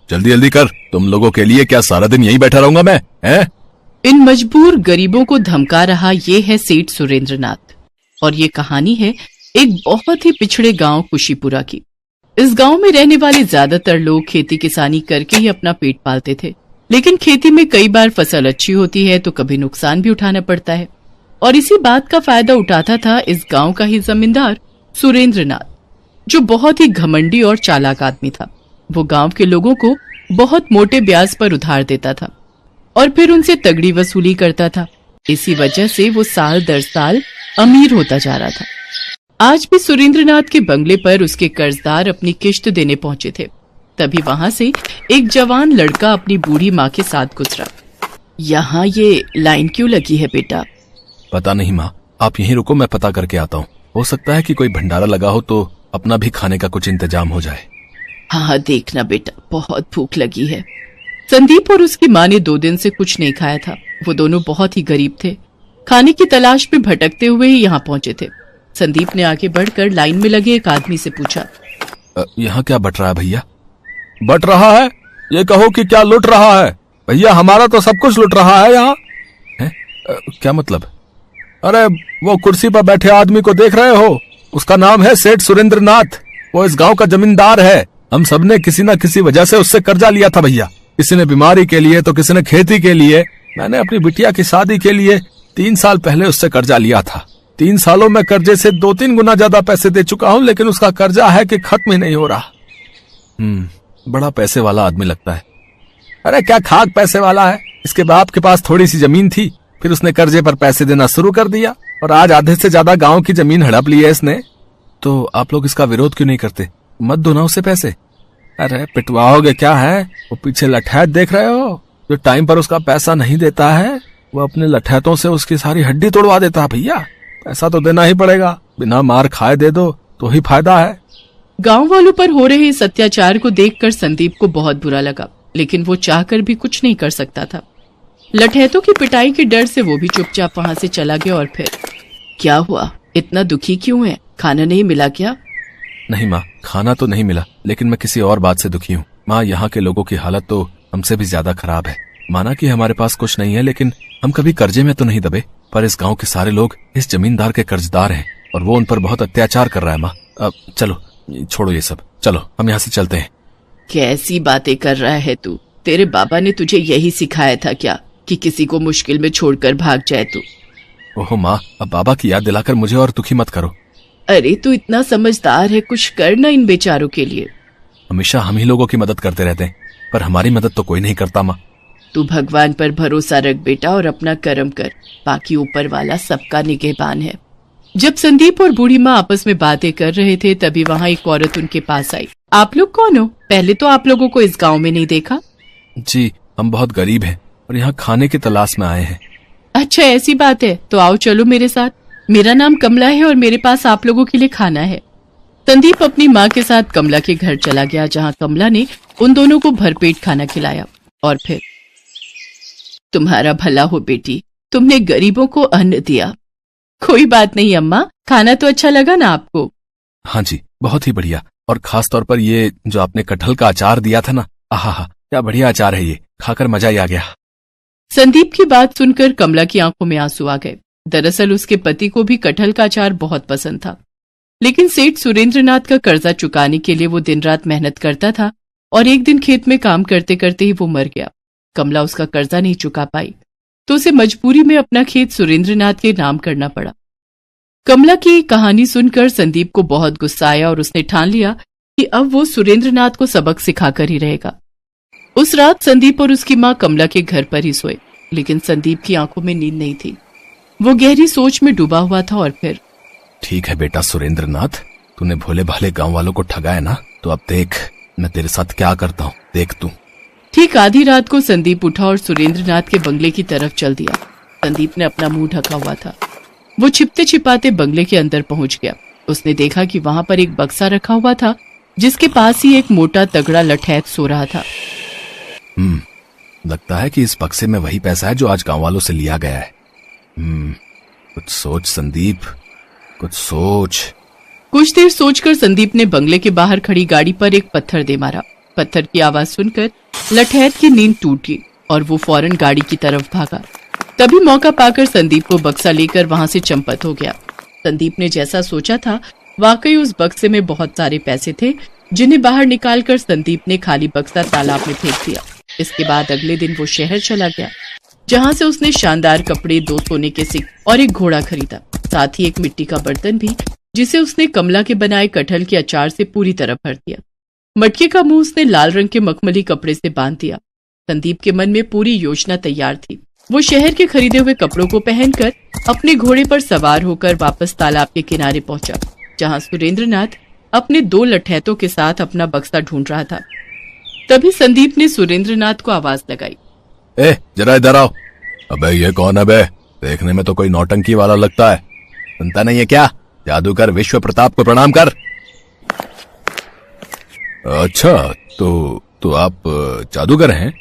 जल्दी जल्दी कर, तुम लोगों के लिए क्या सारा दिन यहीं बैठा रहूंगा मैं, हैं? इन मजबूर गरीबों को धमका रहा ये है सेठ सुरेंद्रनाथ। और ये कहानी है एक बहुत ही पिछड़े गांव कुशीपुरा की। इस गांव में रहने वाले ज्यादातर लोग खेती किसानी करके ही अपना पेट पालते थे, लेकिन खेती में कई बार फसल अच्छी होती है तो कभी नुकसान भी उठाना पड़ता है। और इसी बात का फायदा उठाता था इस गांव का ही जमींदार सुरेंद्रनाथ, जो बहुत ही घमंडी और चालाक आदमी था। वो गांव के लोगों को बहुत मोटे ब्याज पर उधार देता था और फिर उनसे तगड़ी वसूली करता था। इसी वजह से वो साल दर साल अमीर होता जा रहा था। आज भी सुरेंद्रनाथ के बंगले पर उसके कर्जदार अपनी किश्त देने पहुंचे थे। तभी वहां से एक जवान लड़का अपनी बूढ़ी माँ के साथ गुजरा। यहाँ ये लाइन क्यों लगी है बेटा? पता नहीं माँ, आप यहीं रुको, मैं पता करके आता हूँ। हो सकता है कि कोई भंडारा लगा हो तो अपना भी खाने का कुछ इंतजाम हो जाए। हाँ देखना बेटा, बहुत भूख लगी है। संदीप और उसकी माँ ने 2 दिन से कुछ नहीं खाया था। वो दोनों बहुत ही गरीब थे। खाने की तलाश में भटकते हुए ही यहाँ पहुंचे थे। संदीप ने आगे बढ़कर लाइन में लगे एक आदमी से पूछा, यहाँ क्या बट रहा है भैया? बट रहा है? ये कहो कि क्या लुट रहा है? भैया हमारा तो सब कुछ लुट रहा है यहाँ। क्या मतलब? अरे वो कुर्सी पर बैठे आदमी को देख रहे हो? उसका नाम है सेठ सुरेंद्रनाथ। वो इस गांव का जमींदार है। हम सबने किसी न किसी वजह से उससे कर्जा लिया था भैया। किसी ने बीमारी के लिए तो किसी ने खेती के लिए। मैंने अपनी बिटिया की शादी के लिए 3 साल पहले उससे कर्जा लिया था। 3 सालों में कर्जे से 2-3 गुना ज्यादा पैसे दे चुका हूँ, लेकिन उसका कर्जा है कि खत्म ही नहीं हो रहा। बड़ा पैसे वाला आदमी लगता है। अरे क्या खाक पैसे वाला है। इसके बाप के पास थोड़ी सी जमीन थी, फिर उसने कर्जे पर पैसे देना शुरू कर दिया और आज आधे से ज्यादा गांव की जमीन हड़प ली है इसने। तो आप लोग इसका विरोध क्यों नहीं करते? मत दो ना उसे पैसे। अरे पिटवाओगे क्या है? वो पीछे लठैत देख रहे हो? जो टाइम पर उसका पैसा नहीं देता है वो अपने लठैतों से उसकी सारी हड्डी तोड़वा देता है भैया। पैसा तो देना ही पड़ेगा, बिना मार खाए दे दो तो ही फायदा है। गांव वालों पर हो रहे इस अत्याचार को देखकर संदीप को बहुत बुरा लगा, लेकिन वो चाहकर भी कुछ नहीं कर सकता था। लठैतों की पिटाई के डर से वो भी चुपचाप वहां से चला गया। और फिर क्या हुआ? इतना दुखी क्यों है? खाना नहीं मिला क्या? नहीं माँ, खाना तो नहीं मिला, लेकिन मैं किसी और बात से दुखी हूँ। माँ, यहाँ के लोगों की हालत तो हमसे भी ज्यादा खराब है। माना कि हमारे पास कुछ नहीं है, लेकिन हम कभी कर्जे में तो नहीं दबे। पर इस गांव के सारे लोग इस जमींदार के कर्जदार हैं और वो उन पर बहुत अत्याचार कर रहा है। माँ अब चलो, छोड़ो ये सब, चलो हम यहाँ से चलते हैं। कैसी बातें कर रहा है तू? तेरे बाबा ने तुझे यही सिखाया था क्या कि किसी को मुश्किल में छोड़कर भाग जाए तू? ओहो माँ, अब बाबा की याद दिलाकर मुझे और दुखी मत करो। अरे तू इतना समझदार है, कुछ करना इन बेचारों के लिए। हमेशा हम ही लोगों की मदद करते रहते हैं, पर हमारी मदद तो कोई नहीं करता। माँ तू भगवान पर भरोसा रख बेटा और अपना कर्म कर, बाकी ऊपर वाला सबका निगहबान है। जब संदीप और बूढ़ी माँ आपस में बातें कर रहे थे तभी वहाँ एक औरत उनके पास आई। आप लोग कौन हो? पहले तो आप लोगों को इस गाँव में नहीं देखा। जी, हम बहुत गरीब हैं और यहाँ खाने की तलाश में आए हैं। अच्छा ऐसी बात है, तो आओ चलो मेरे साथ। मेरा नाम कमला है और मेरे पास आप लोगों के लिए खाना है। संदीप अपनी माँ के साथ कमला के घर चला गया, जहाँ कमला ने उन दोनों को भरपेट खाना खिलाया। और फिर, तुम्हारा भला हो बेटी, तुमने गरीबों को अन्न दिया। कोई बात नहीं अम्मा, खाना तो अच्छा लगा ना आपको? हाँ जी, बहुत ही बढ़िया। और खास तौर पर ये जो आपने कटहल का अचार दिया था ना, आहा, क्या बढ़िया अचार है ये, खाकर मजा ही आ गया। संदीप की बात सुनकर कमला की आंखों में आंसू आ गए। दरअसल उसके पति को भी कटहल का अचार बहुत पसंद था, लेकिन सेठ सुरेंद्रनाथ का कर्जा चुकाने के लिए वो दिन रात मेहनत करता था और एक दिन खेत में काम करते करते ही वो मर गया। कमला उसका कर्जा नहीं चुका पाई तो उसे मजबूरी में अपना खेत सुरेंद्रनाथ के नाम करना पड़ा। कमला की कहानी सुनकर संदीप को बहुत गुस्सा आया और उसने ठान लिया कि अब वो सुरेंद्रनाथ को सबक सिखाकर ही रहेगा। उस रात संदीप और उसकी माँ कमला के घर पर ही सोए, लेकिन संदीप की आंखों में नींद नहीं थी। वो गहरी सोच में डूबा हुआ था। और फिर, ठीक है बेटा सुरेंद्रनाथ, तूने भोले भाले गांव वालों को ठगाया ना, तो अब देख मैं तेरे साथ क्या करता हूँ, देख तू। ठीक आधी रात को संदीप उठा और सुरेंद्रनाथ के बंगले की तरफ चल दिया। संदीप ने अपना मुंह ढका हुआ था। वो छिपते छिपाते बंगले के अंदर पहुंच गया। उसने देखा कि वहां पर एक बक्सा रखा हुआ था, जिसके पास ही एक मोटा तगड़ा लठैत सो रहा था। लगता है कि इस बक्से में वही पैसा है जो आज गांव वालों से लिया गया है। कुछ सोच संदीप, कुछ सोच। कुछ देर सोचकर संदीप ने बंगले के बाहर खड़ी गाड़ी पर एक पत्थर दे मारा। पत्थर की आवाज सुनकर लठैत की नींद टूट गई और वो फौरन गाड़ी की तरफ भागा। तभी मौका पाकर संदीप को बक्सा लेकर वहां से चंपत हो गया। संदीप ने जैसा सोचा था वाकई उस बक्से में बहुत सारे पैसे थे, जिन्हें बाहर निकालकर संदीप ने खाली बक्सा तालाब में फेंक दिया। इसके बाद अगले दिन वो शहर चला गया, जहां से उसने शानदार कपड़े, 2 सोने के सिक्के और एक घोड़ा खरीदा, साथ ही एक मिट्टी का बर्तन भी, जिसे उसने कमला के बनाए कटहल के अचार से पूरी तरह भर दिया। मटके का मुंह उसने लाल रंग के मखमली कपड़े से बांध दिया। संदीप के मन में पूरी योजना तैयार थी। वो शहर के खरीदे हुए कपड़ों को पहनकर अपने घोड़े पर सवार होकर वापस तालाब के किनारे पहुंचा, जहां सुरेंद्रनाथ अपने 2 लठैतों के साथ अपना बक्सा ढूंढ रहा था। तभी संदीप ने सुरेंद्रनाथ को आवाज लगाई, जरा इधर आओ। अबे ये कौन है बे? देखने में तो कोई नौटंकी वाला लगता है। सुनता नहीं है क्या? जादूगर विश्व प्रताप को प्रणाम कर। अच्छा, तो आप जादूगर हैं?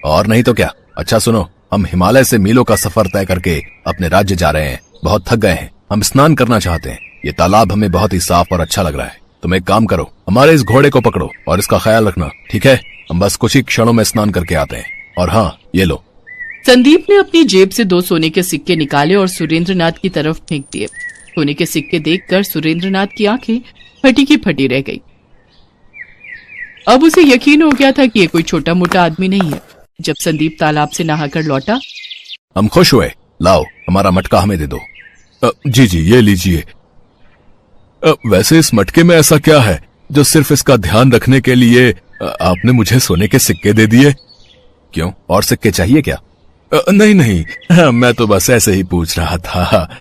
और नहीं तो क्या। अच्छा सुनो, हम हिमालय से मीलों का सफर तय करके अपने राज्य जा रहे हैं। बहुत थक गए हैं, हम स्नान करना चाहते हैं। ये तालाब हमें बहुत ही साफ और अच्छा लग रहा है। तुम एक काम करो, हमारे इस घोड़े को पकड़ो और इसका ख्याल रखना, ठीक है? हम बस कुछ ही क्षणों में स्नान करके आते हैं। और हाँ, ये लो। संदीप ने अपनी जेब से 2 सोने के सिक्के निकाले और सुरेंद्रनाथ की तरफ फेंक दिए। सोने के सिक्के देखकर सुरेंद्रनाथ की आंखें फटी की फटी रह गई। अब उसे यकीन हो गया था कि ये कोई छोटा मोटा आदमी नहीं है। जब संदीप तालाब से नहाकर लौटा, हम खुश हुए। लाओ, हमारा मटका हमें दे दो। जी ये लीजिए। वैसे इस मटके में ऐसा क्या है जो सिर्फ इसका ध्यान रखने के लिए आपने मुझे सोने के सिक्के दे दिए? क्यों, और सिक्के चाहिए क्या? नहीं, मैं तो बस ऐसे ही पूछ रहा था।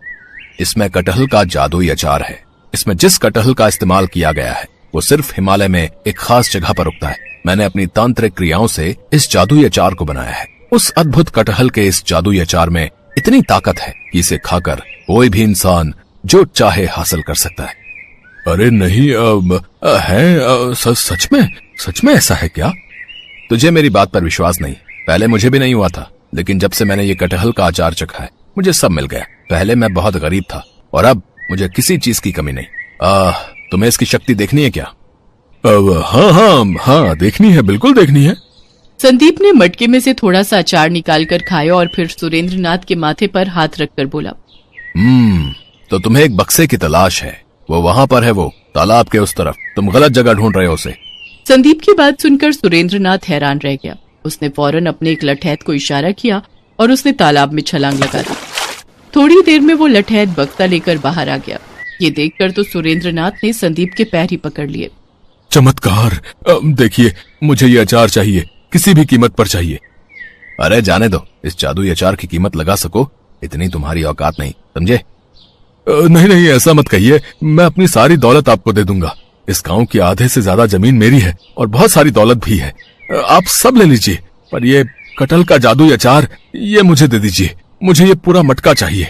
इसमें कटहल का जादुई अचार है। इसमें जिस कटहल का इस्तेमाल किया गया है वो सिर्फ हिमालय में एक खास जगह पर उगता है। मैंने अपनी तांत्रिक क्रियाओं से इस जादुई अचार को बनाया है। उस अद्भुत कटहल के इस जादुई अचार में इतनी ताकत है कि इसे खाकर कोई भी इंसान जो चाहे हासिल कर सकता है। अरे नहीं, सच में ऐसा है क्या? तुझे मेरी बात पर विश्वास नहीं? पहले मुझे भी नहीं हुआ था, लेकिन जब से मैंने ये कटहल का अचार चखा है मुझे सब मिल गया। पहले मैं बहुत गरीब था और अब मुझे किसी चीज की कमी नहीं। तुम्हें इसकी शक्ति देखनी है क्या? हाँ, देखनी है, बिल्कुल देखनी है। संदीप ने मटके में से थोड़ा सा अचार निकालकर खाया और फिर सुरेंद्रनाथ के माथे पर हाथ रखकर बोला, तो तुम्हें एक बक्से की तलाश है। वो वहां पर है, वो तालाब के उस तरफ। तुम गलत जगह ढूंढ रहे हो उसे। संदीप की बात सुनकर सुरेंद्रनाथ हैरान रह गया। उसने फौरन अपने एक लठैत को इशारा किया और उसने तालाब में छलांग लगा दी। थोड़ी देर में वो लठैत बक्सा लेकर बाहर आ गया। ये देखकर तो सुरेंद्रनाथ ने संदीप के पैर ही पकड़ लिए। चमत्कार! देखिए, मुझे ये अचार चाहिए, किसी भी कीमत पर चाहिए। अरे जाने दो, इस जादुई अचार की कीमत लगा सको इतनी तुम्हारी औकात नहीं, समझे? नहीं, ऐसा मत कहिए। मैं अपनी सारी दौलत आपको दे दूंगा। इस गांव की आधे से ज्यादा जमीन मेरी है और बहुत सारी दौलत भी है। आप सब ले लीजिए, पर ये कटहल का जादुई अचार ये मुझे दे दीजिए। मुझे ये पूरा मटका चाहिए।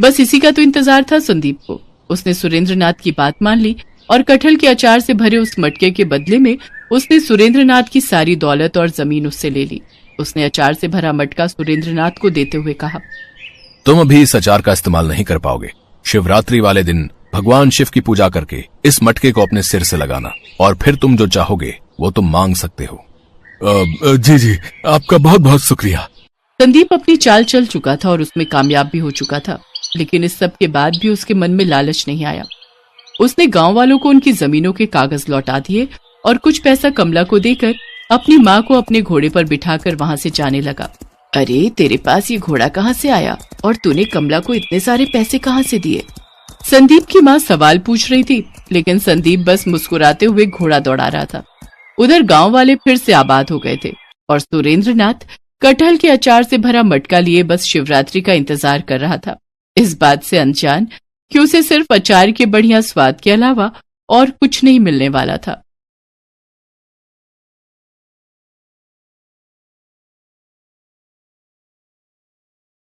बस इसी का तो इंतजार था संदीप को। उसने सुरेंद्रनाथ की बात मान ली और कटहल के अचार से भरे उस मटके के बदले में उसने सुरेंद्रनाथ की सारी दौलत और जमीन उससे ले ली। उसने अचार से भरा मटका सुरेंद्रनाथ को देते हुए कहा, तुम अभी इस अचार का इस्तेमाल नहीं कर पाओगे। शिवरात्रि वाले दिन भगवान शिव की पूजा करके इस मटके को अपने सिर से लगाना और फिर तुम जो चाहोगे वो तुम मांग सकते हो। जी, आपका बहुत बहुत शुक्रिया। संदीप अपनी चाल चल चुका था और उसमें कामयाब भी हो चुका था, लेकिन इस सब के बाद भी उसके मन में लालच नहीं आया। उसने गांव वालों को उनकी जमीनों के कागज लौटा दिए और कुछ पैसा कमला को देकर अपनी माँ को अपने घोड़े पर बिठाकर वहां से जाने लगा। अरे, तेरे पास ये घोड़ा कहाँ से आया और तूने कमला को इतने सारे पैसे कहाँ से दिए? संदीप की माँ सवाल पूछ रही थी, लेकिन संदीप बस मुस्कुराते हुए घोड़ा दौड़ा रहा था। उधर गांव वाले फिर से आबाद हो गए थे और सुरेंद्रनाथ कटहल के अचार से भरा मटका लिए बस शिवरात्रि का इंतजार कर रहा था, इस बात से अनजान कि उसे सिर्फ अचार के बढ़िया स्वाद के अलावा और कुछ नहीं मिलने वाला था।